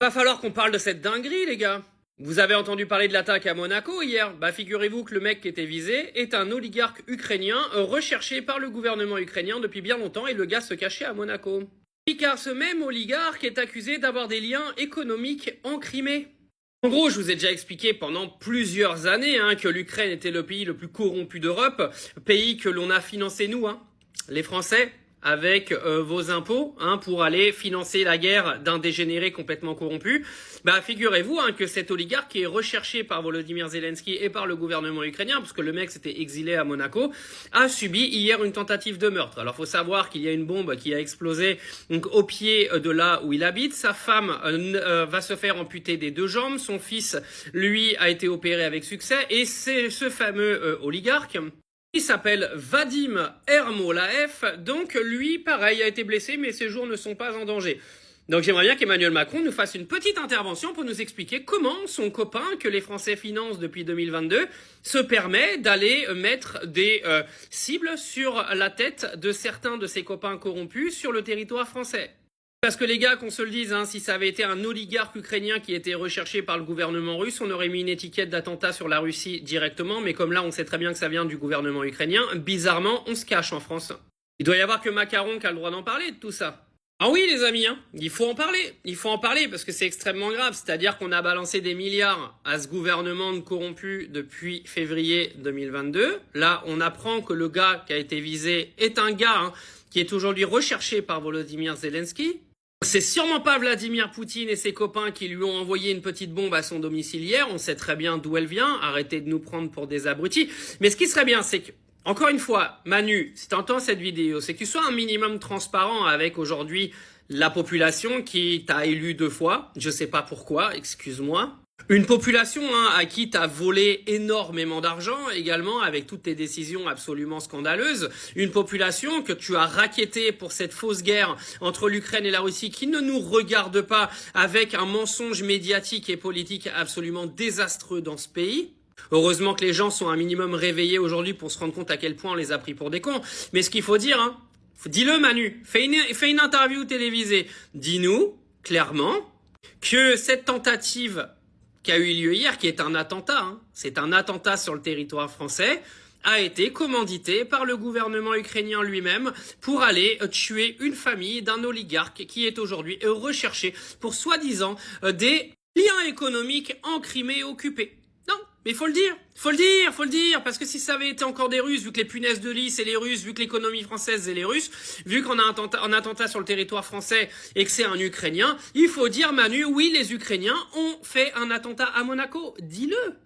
Va falloir qu'on parle de cette dinguerie, les gars. Vous avez entendu parler de l'attaque à Monaco hier? Bah figurez-vous que le mec qui était visé est un oligarque ukrainien recherché par le gouvernement ukrainien depuis bien longtemps et le gars se cachait à Monaco. Car ce même oligarque est accusé d'avoir des liens économiques en Crimée. En gros, je vous ai déjà expliqué pendant plusieurs années que l'Ukraine était le pays le plus corrompu d'Europe, pays que l'on a financé nous, les Français, avec vos impôts, pour aller financer la guerre d'un dégénéré complètement corrompu. Bah figurez-vous que cet oligarque qui est recherché par Volodymyr Zelensky et par le gouvernement ukrainien, parce que le mec s'était exilé à Monaco, a subi hier une tentative de meurtre. Alors faut savoir qu'il y a une bombe qui a explosé donc au pied de là où il habite. Sa femme va se faire amputer des 2 jambes. Son fils, lui, a été opéré avec succès. Et c'est ce fameux oligarque, il s'appelle Vadim Ermolaev, donc lui, pareil, a été blessé, mais ses jours ne sont pas en danger. Donc j'aimerais bien qu'Emmanuel Macron nous fasse une petite intervention pour nous expliquer comment son copain, que les Français financent depuis 2022, se permet d'aller mettre des cibles sur la tête de certains de ses copains corrompus sur le territoire français. Parce que les gars, qu'on se le dise, si ça avait été un oligarque ukrainien qui était recherché par le gouvernement russe, on aurait mis une étiquette d'attentat sur la Russie directement, mais comme là on sait très bien que ça vient du gouvernement ukrainien, bizarrement on se cache en France. Il doit y avoir que Macron qui a le droit d'en parler de tout ça. Ah oui les amis, il faut en parler parce que c'est extrêmement grave, c'est-à-dire qu'on a balancé des milliards à ce gouvernement de corrompus depuis février 2022. Là on apprend que le gars qui a été visé est un gars qui est aujourd'hui recherché par Volodymyr Zelensky. C'est sûrement pas Vladimir Poutine et ses copains qui lui ont envoyé une petite bombe à son domicile hier. On sait très bien d'où elle vient. Arrêtez de nous prendre pour des abrutis. Mais ce qui serait bien, c'est que, encore une fois, Manu, si tu entends cette vidéo, c'est que tu sois un minimum transparent avec aujourd'hui la population qui t'a élu 2 fois. Je sais pas pourquoi, excuse-moi. Une population à qui t'as volé énormément d'argent également avec toutes tes décisions absolument scandaleuses. Une population que tu as racketée pour cette fausse guerre entre l'Ukraine et la Russie qui ne nous regarde pas avec un mensonge médiatique et politique absolument désastreux dans ce pays. Heureusement que les gens sont un minimum réveillés aujourd'hui pour se rendre compte à quel point on les a pris pour des cons. Mais ce qu'il faut dire, dis-le Manu, fais une interview télévisée. Dis-nous clairement que cette tentative qui a eu lieu hier, qui est un attentat, c'est un attentat sur le territoire français, a été commandité par le gouvernement ukrainien lui-même pour aller tuer une famille d'un oligarque qui est aujourd'hui recherché pour soi-disant des liens économiques en Crimée occupée. Non, mais faut le dire, parce que si ça avait été encore des Russes, vu que les punaises de lit c'est les Russes, vu que l'économie française c'est les Russes, vu qu'on a un attentat sur le territoire français et que c'est un Ukrainien, il faut dire Manu, oui les Ukrainiens ont fait un attentat à Monaco, dis-le.